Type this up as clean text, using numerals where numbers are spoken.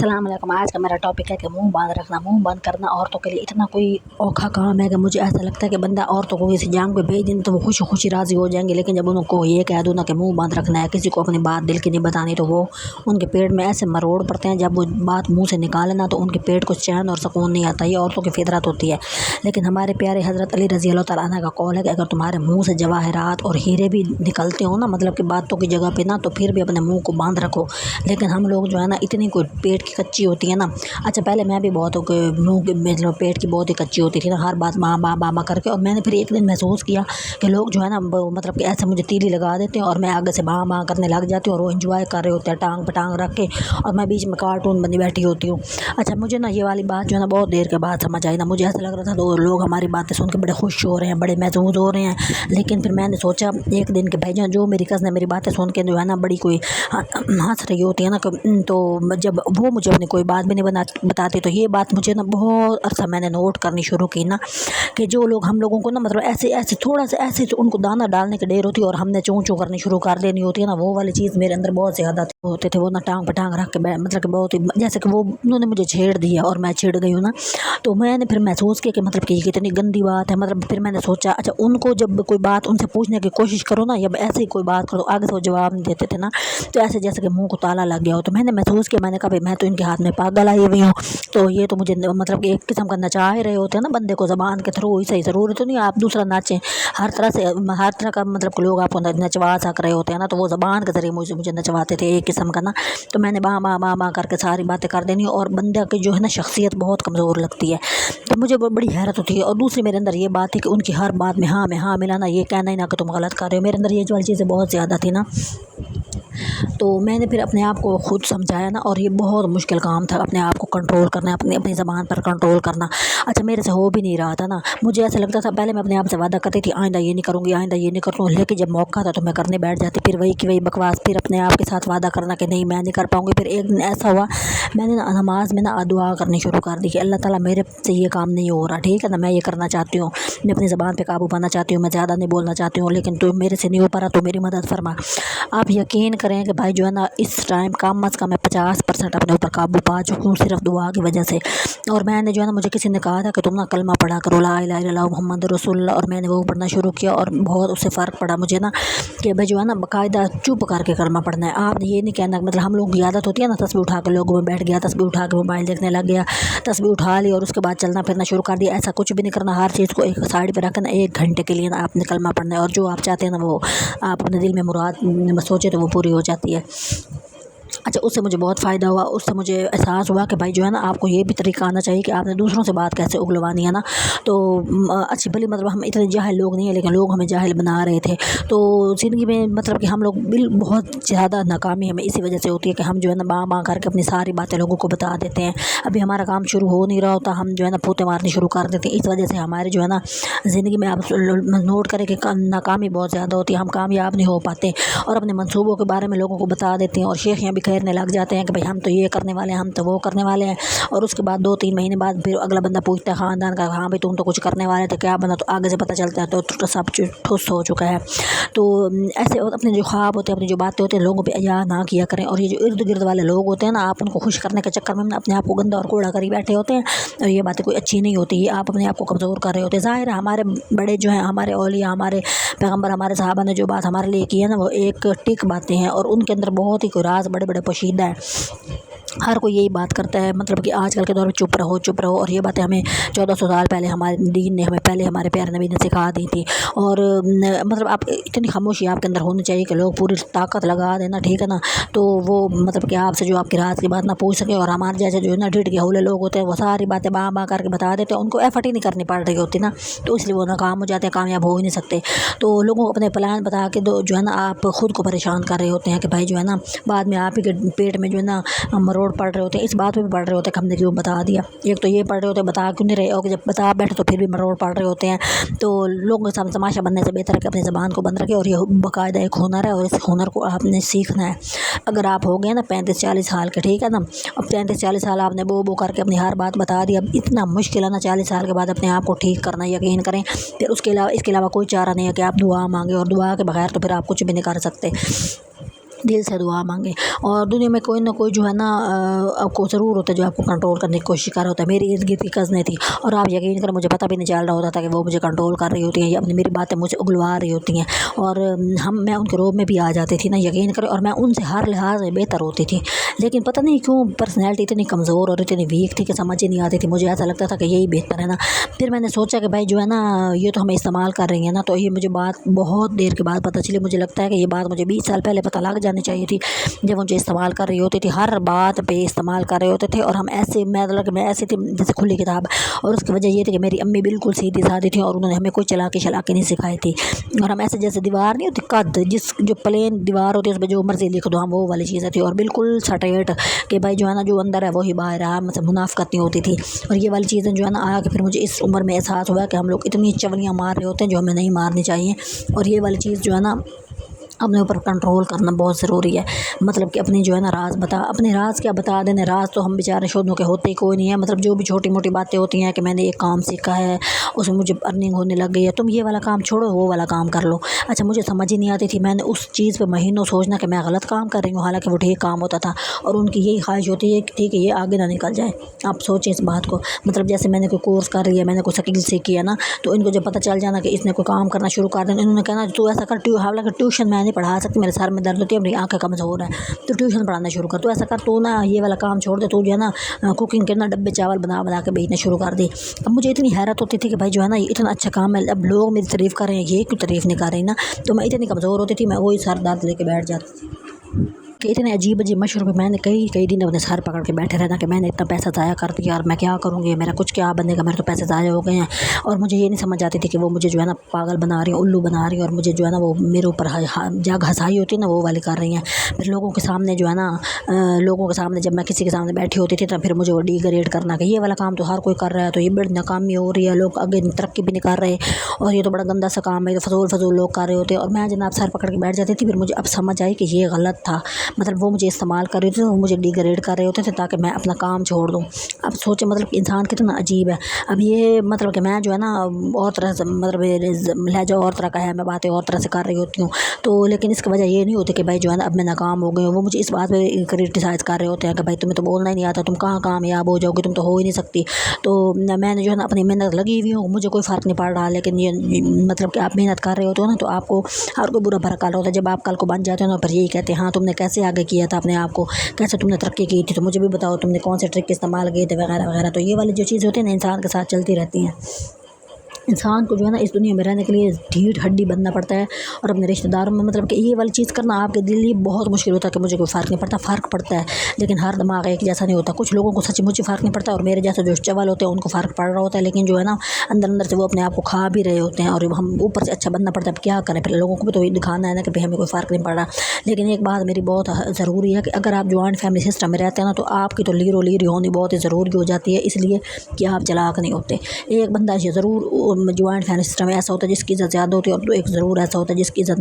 अस्सलाम वालेकुम। आज का मेरा टॉपिक है कि मुंह बांध रखना। मुंह बंद करना औरतों के लिए इतना कोई औखा काम है कि मुझे ऐसा लगता है कि बंदा औरतों को किसी जान को भेज दें तो वो खुशी खुशी राज़ी हो जाएंगे, लेकिन जब उनको ये कह दो ना कि मुंह बंद रखना है, किसी को अपनी बात दिल की नहीं बतानी, तो वो उनके पेट में ऐसे मरोड़ पड़ते हैं। जब वो बात मुँह से निकाले ना तो उनके पेट को चैन और सुकून नहीं आता। ये औरतों की फितरत होती है। लेकिन हमारे प्यारे हज़रत अली रज़ी अल्लाह तआला अन्हु का कौल है कि अगर तुम्हारे मुँह से जवाहरात और हीरे भी निकलते हो ना, मतलब कि बातों की जगह पे ना, तो फिर भी अपने मुँह को बांध रखो। लेकिन हम लोग जो है ना, इतनी कोई पेट की कच्ची होती है ना। अच्छा, पहले मैं भी बहुत मुँह की मतलब पेट की बहुत ही कच्ची होती थी ना, हर बात माँ माँ माँ माँ करके। और मैंने फिर एक दिन महसूस किया कि लोग जो है ना मतलब कि ऐसे मुझे तीली लगा देते हैं और मैं आगे से माँ माँ करने लग जाती हूँ और वो इंजॉय कर रहे होते हैं टांग पे टांग रख के, और मैं बीच में कार्टून बनी बैठी होती हूँ। अच्छा, मुझे ना ये वाली बात जो है ना बहुत देर के बाद समझ आई ना। मुझे ऐसा लग रहा था तो लोग हमारी बातें सुन के बड़े खुश हो रहे हैं, बड़े महसूस हो रहे हैं। लेकिन फिर मैंने सोचा एक दिन के भाई जो मेरी कज़न है मेरी बातें सुन के जो है ना बड़ी कोई हंस रही होती है ना, तो जब वो मुझे अपनी कोई बात भी नहीं बताती, तो ये बात मुझे ना बहुत अरसा मैंने नोट करनी शुरू की ना, कि जो लोग हम लोगों को ना मतलब ऐसे ऐसे थोड़ा सा ऐसे तो उनको दाना डालने की देर होती है और हमने चूँ चूँ करनी शुरू कर देनी होती है ना, वो वाली चीज़ मेरे अंदर बहुत ज़्यादा होते थे। वो ना टांग पे टांग रख के मतलब कि बहुत ही जैसे कि वो उन्होंने मुझे छेड़ दिया और मैं छिड़ गई हूँ ना। तो मैंने फिर महसूस किया कि मतलब कि ये कितनी गंदी बात है। मतलब फिर मैंने सोचा अच्छा, उनको जब कोई बात उनसे पूछने की कोशिश करो ना, या ऐसे ही कोई बात करो, आगे से वो जवाब नहीं देते थे ना, तो ऐसे जैसे कि मुंह को ताला लग गया हो। तो मैंने महसूस किया, मैंने कहा भाई मैं तो इनके हाथ में पागल आई हुई हूँ, तो ये तो मुझे मतलब कि एक किस्म का नचा ही रहे होते हैं ना बंदे को ज़बान के थ्रू। सही ज़रूरी तो नहीं आप दूसरा नाचें, हर तरह से हर तरह का मतलब कि लोग आपको नचवा सक रहे होते हैं ना, तो वो ज़बान के ज़रिए मुझे नचवाते थे एक किस्म का ना। तो मैंने माँ माँ माँ माँ करके सारी बातें कर देनी, और बंदे की जो है ना शख्सियत बहुत कमज़ोर लगती है। तो मुझे बड़ी हैरत होती है। और दूसरी मेरे अंदर ये बात है कि उनकी हर बात में हाँ मिलाना, ये कहना ही ना कि तुम गलत कर रहे हो। मेरे अंदर ये वाली चीज़ें बहुत ज़्यादा थी ना। तो मैंने फिर अपने आप को खुद समझाया ना, और ये बहुत मुश्किल काम था अपने आप को कंट्रोल करना, अपनी ज़बान पर कंट्रोल करना। अच्छा, मेरे से हो भी नहीं रहा था ना। मुझे ऐसा लगता था, पहले मैं अपने आप से वादा करती थी आइंदा ये नहीं करूँगी, आइंदा ये नहीं करूँगी, लेकिन जब मौका था तो मैं करने बैठ जाती, फिर वही की वही बकवास, फिर अपने आप के साथ वादा करना कि नहीं मैं नहीं कर पाऊँगी। फिर एक दिन ऐसा हुआ, मैंने ना नमाज में ना दुआ करनी शुरू कर दी कि अल्लाह ताला मेरे से ये काम नहीं हो रहा, ठीक है ना, मैं ये करना चाहती हूँ, मैं अपनी ज़बान पर काबू पाना चाहती हूँ, मैं ज़्यादा नहीं बोलना चाहती हूँ, लेकिन तो मेरे से नहीं हो पा रहा, तो मेरी मदद फरमा। आप यकीन करें कि भाई जो है ना इस टाइम कम अज़ कम मैं 50% अपने ऊपर काबू पा चुकी हूँ सिर्फ दुआ की वजह से। और मैंने जो है ना, मुझे किसी ने कहा था कि तुम ना कलमा पढ़ा करो, ला इलाहा इल्लल्लाह मुहम्मद रसूलुल्लाह, और मैंने वो पढ़ना शुरू किया और बहुत उससे फ़र्क पड़ा मुझे ना, कि भाई जो है ना बाकायदा चुप करके कलमा पढ़ना है। आपने ये नहीं कहना, मतलब हम लोग की आदत होती है ना, तस्बीह उठा के लोगों में बैठ गया, तस्बीह उठा के मोबाइल देखने लग गया, तस्बीह उठा ली और उसके बाद चलना फिरना शुरू कर दिया। ऐसा कुछ भी नहीं करना। हर चीज़ को एक साइड पर रखना, 1 घंटे के लिए ना आपने कलमा पढ़ना है, और जो आप चाहते हैं ना वो आप अपने दिल में मुराद सोचे तो वो पूरी हो जाती है। अच्छा, उससे मुझे बहुत फ़ायदा हुआ। उससे मुझे एहसास हुआ कि भाई जो है ना आपको ये भी तरीका आना चाहिए कि आपने दूसरों से बात कैसे उगलवानी है ना। तो अच्छी भली मतलब हम इतने जाहिल लोग नहीं हैं, लेकिन लोग हमें जाहिल बना रहे थे। तो ज़िंदगी में मतलब कि हम लोग बहुत ज़्यादा नाकामी हमें इसी वजह से होती है कि हम जो है ना माँ करके अपनी सारी बातें लोगों को बता देते हैं। अभी हमारा काम शुरू हो नहीं रहा होता, हम जो है ना फूटे मारनी शुरू कर देते हैं। इस वजह से हमारे जो है ना ज़िंदगी में आप नोट करें कि नाकामी बहुत ज़्यादा होती है, हम कामयाब नहीं हो पाते और अपने मंसूबों के बारे में लोगों को बता देते हैं, और शेखियाँ खैरने लग जाते हैं कि भाई हम तो ये करने वाले हैं, हम तो वो करने वाले हैं। और उसके बाद 2-3 महीने बाद फिर अगला बंदा पूछता है ख़ानदान का, हाँ भाई तुम तो कुछ करने वाले थे, क्या बना? तो आगे से पता चलता है तो सब ठुस हो चुका है। तो ऐसे अपने जो ख्वाब होते हैं, अपनी जो बातें होती हैं, लोगों पे अया ना किया करें। और ये जो इर्द गिर्द वाले लोग होते हैं ना, आप उनको खुश करने के चक्कर में अपने आप को गंदा और कूड़ा करी बैठे होते हैं, और ये बातें कोई अच्छी नहीं होती। ये आप अपने आप को कमज़ोर कर रहे होते हैं। ज़ाहिर है हमारे बड़े जो हैं, हमारे औलिया, हमारे पैगम्बर, हमारे सहाबा ने जो बात हमारे लिए की है ना, वो एक टिक बातें हैं, और उनके अंदर बहुत ही कोई राज बड़े बड़े पोशीदा है। हर कोई यही बात करता है, मतलब कि आजकल के दौर में चुप रहो, और ये बातें हमें 1400 साल पहले हमारे दीन ने, हमें पहले हमारे प्यारे नबी ने सिखा दी थी। और मतलब आप इतनी खामोशी आपके अंदर होनी चाहिए कि लोग पूरी ताकत लगा देना, ठीक है ना, तो वो मतलब कि आपसे जो आपकी राज की बात ना पूछ सके। और हमारे जैसे जो है ना ढिठ गहूले लोग होते हैं, वो सारी बातें बाँ करके बता देते हैं, उनको एफर्ट ही नहीं करनी पड़ रही होती ना, तो इसलिए वो नाकाम हो जाते हैं, कामयाब हो ही नहीं सकते। तो लोगों को अपने प्लान बता के जो है ना आप ख़ुद को परेशान कर रहे होते हैं कि भाई जो है ना बाद में आप ही के पेट में जो है ना मरोड़ पड़ रहे होते हैं। इस बात पे भी पड़ रहे होते हैं कि हमने क्यों बता दिया। एक तो ये पढ़ रहे होते हैं बता क्यों नहीं रहे, और जब बता बैठे तो फिर भी मरोड़ पड़ रहे होते हैं। तो लोगों के सामने तमाशा बनने से बेहतर है कि अपनी ज़बान को बंद रखें, और ये बाकायदा एक हुनर है, और इस हुनर को आपने सीखना है। अगर आप हो गए ना 35-40 साल के, ठीक है ना, अब 35-40 साल आपने बो करके अपनी हर बात बता दी, अब इतना मुश्किल है ना 40 साल के बाद अपने आप को ठीक करना, यकीन करें। फिर इसके अलावा कोई चारा नहीं है कि आप दुआ मांगे, और दुआ के बगैर तो फिर आप कुछ भी नहीं कर सकते। دل سے دعا مانگیں. اور دنیا میں کوئی نہ کوئی جو ہے نا آپ کو ضرور ہوتا ہے جو آپ کو کنٹرول کرنے کی کوشش کر رہا ہوتا ہے. میری ارد گرد کی کزنیں تھیں اور آپ یقین کریں مجھے پتہ بھی نہیں چل رہا ہوتا تھا کہ وہ مجھے کنٹرول کر رہی ہوتی ہیں یا اپنی میری باتیں مجھے اگلوا رہی ہوتی ہیں. اور میں ان کے روب میں بھی آ جاتی تھی نا یقین کریں. اور میں ان سے ہر لحاظ میں بہتر ہوتی تھی لیکن پتہ نہیں کیوں پرسنالٹی اتنی کمزور اور اتنی ویک تھی کہ سمجھ ہی نہیں آتی تھی. مجھے ایسا لگتا تھا کہ یہی بہتر ہے نا. پھر میں نے سوچا کہ بھائی جو ہے نا یہ تو ہمیں استعمال کر رہی ہیں نا. تو یہ مجھے بات بہت دیر کے بعد پتہ چلی. مجھے لگتا ہے کہ یہ بات مجھے 20 سال پہلے پتہ لگ جانی چاہیے تھی جب مجھے استعمال کر رہی ہوتی تھی. ہر بات پہ استعمال کر رہے ہوتے تھے اور ہم ایسے میں ایسی تھی جیسے کھلی کتاب. اور اس کی وجہ یہ تھی کہ میری امی بالکل سیدھی سادھی تھی اور انہوں نے ہمیں کوئی چلاکی نہیں سکھائی تھی. اور ہم ایسے جیسے دیوار نہیں ہوتی قد جو پلین دیوار ہوتی ہے اس پہ جو مرضی لکھ دو ہم وہ والی چیزیں تھی. اور بالکل سٹریٹ کہ بھائی جو ہے نا جو اندر ہے وہی باہر ہے. مطلب منافقت نہیں ہوتی تھی. اور یہ والی چیزیں جو ہے نا آ کے پھر مجھے اس عمر میں احساس ہوا کہ ہم لوگ اتنی چولیاں مار رہے ہوتے ہیں جو ہمیں نہیں مارنی چاہیے. اور یہ والی چیز جو ہے نا اپنے اوپر کنٹرول کرنا بہت ضروری ہے. مطلب کہ اپنی جو ہے نا راز اپنے راز کیا بتا دینے. راز تو ہم بیچارے شودھوں کے ہوتے ہی کوئی نہیں ہے. مطلب جو بھی چھوٹی موٹی باتیں ہوتی ہیں کہ میں نے ایک کام سیکھا ہے اس میں مجھے ارننگ ہونے لگ گئی ہے تم یہ والا کام چھوڑو وہ والا کام کر لو. اچھا مجھے سمجھ ہی نہیں آتی تھی. میں نے اس چیز پہ مہینوں سوچنا کہ میں غلط کام کر رہی ہوں حالانکہ وہ ٹھیک کام ہوتا تھا. اور ان کی یہی خواہش ہوتی ہے کہ یہ آگے نہ نکل جائے. آپ سوچیں اس بات کو. مطلب جیسے میں نے کوئی کورس کر رہی ہے میں نے کوئی سکل سیکھی ہے نا تو ان کو جب پتہ چل جانا کہ اس نے کوئی کام کرنا شروع کر دینا انہوں نے کہنا تو ایسا کر حالانکہ ٹیوشن میں نہیں پڑھا سکتی میرے سر میں درد ہوتی ہے میری آنکھیں کمزور ہے تو ٹیوشن پڑھانا شروع کر. تو ایسا کر تو نا یہ والا کام چھوڑ دے. تو جو ہے نا کوکنگ کے نا ڈبے چاول بنا کے بیچنا شروع کر دی. اب مجھے اتنی حیرت ہوتی تھی کہ بھائی جو ہے نا یہ اتنا اچھا کام ہے. اب لوگ میری تعریف کر رہے ہیں یہ کیوں تعریف نہیں کر رہی نا. تو میں اتنی کمزور ہوتی تھی میں وہی سر درد لے کے بیٹھ جاتی تھی کہ اتنے عجیب مشورے پہ میں نے کئی دن اپنے سر پکڑ کے بیٹھے رہنا کہ میں نے اتنا پیسہ ضائع کر دیا اور میں کیا کروں گی میرا کچھ کیا بنے گا میرے تو پیسے ضائع ہو گئے ہیں. اور مجھے یہ نہیں سمجھ آتی تھی کہ وہ مجھے جو ہے نا پاگل بنا رہی ہیں الو بنا رہی ہیں اور مجھے جو ہے نا وہ میرے اوپر جاگ ہنسائی ہوتی ہے نا وہ والی کر رہی ہیں. پھر لوگوں کے سامنے جو ہے نا لوگوں کے سامنے جب میں کسی کے سامنے بیٹھی ہوتی تھی تو پھر مجھے وہ ڈیگریڈ کرنا کہ یہ والا کام تو ہر کوئی کر رہا ہے تو یہ بڑی ناکامی ہو رہی ہے لوگ آگے ترقی بھی نہیں کر رہے اور یہ تو بڑا گندا سا کام ہے فضول لوگ کر رہے ہوتے ہیں. اور میں جناب سر پکڑ کے بیٹھ جاتی تھی. پھر مجھے اب سمجھ آئی کہ یہ غلط تھا. مطلب وہ مجھے استعمال کر رہے تھے وہ مجھے ڈیگریڈ کر رہے ہوتے تھے تاکہ میں اپنا کام چھوڑ دوں. اب سوچیں مطلب انسان کتنا عجیب ہے. اب یہ مطلب کہ میں جو ہے نا اور طرح سے مطلب لہجہ اور طرح کا ہے میں باتیں اور طرح سے کر رہی ہوتی ہوں تو لیکن اس کی وجہ یہ نہیں ہوتی کہ بھائی جو ہے نا اب میں ناکام ہو گئی ہوں. وہ مجھے اس بات پہ کرٹیسائز کر رہے ہوتے ہیں کہ بھائی تمہیں تو بولنا ہی نہیں آتا تم کہاں کامیاب ہو جاؤ گی تم تو ہو ہی نہیں سکتی. تو میں نے جو ہے نا اپنی محنت لگی ہوئی ہوں مجھے کوئی فرق نہیں پڑ رہا. لیکن یہ مطلب کہ آپ محنت کر رہے ہوتے ہو نا تو آپ کو ہر کوئی برا بھلا کر رہا ہوتا ہے. جب آپ کل کو بن جاتے ہو نا پھر یہی کہتے ہیں ہاں تم نے کیسے آگے کیا تھا اپنے آپ کو کیسے تم نے ترقی کی تھی تو مجھے بھی بتاؤ تم نے کون سے ٹرک استعمال کیے تھے وغیرہ وغیرہ. تو یہ والی جو چیزیں ہوتی ہیں نا انسان کے ساتھ چلتی رہتی ہیں. انسان کو جو ہے نا اس دنیا میں رہنے کے لیے ڈھیٹ ہڈی بننا پڑتا ہے. اور اپنے رشتہ داروں میں مطلب کہ یہ والی چیز کرنا آپ کے دل بہت مشکل ہوتا ہے کہ مجھے کوئی فرق نہیں پڑتا. فرق پڑتا ہے لیکن ہر دماغ ایک جیسا نہیں ہوتا. کچھ لوگوں کو سچ مجھے فرق نہیں پڑتا اور میرے جیسے جو چول ہوتے ہیں ان کو فرق پڑ رہا ہوتا ہے. لیکن جو ہے نا اندر سے وہ اپنے آپ کو کھا بھی رہے ہوتے ہیں اور ہم اوپر سے اچھا بننا پڑتا ہے. کیا کریں پھر لوگوں کو بھی تو یہ دکھانا ہے نا کہ ہمیں کوئی فرق نہیں پڑ رہا. لیکن ایک بات میری بہت ضروری ہے کہ اگر آپ جوائنٹ فیملی سسٹم میں رہتے ہیں نا تو آپ کی تو لیری ہونی بہت ہی ضروری ہو جاتی ہے اس لیے کہ آپ چلاک نہیں ہوتے. ایک بندہ ضرور جوائنٹ فیملی سسٹم میں ایسا ہوتا ہے جس کی عزت زیادہ ہوتی ہے اور ایک ضرور ایسا ہوتا ہے جس کی عزت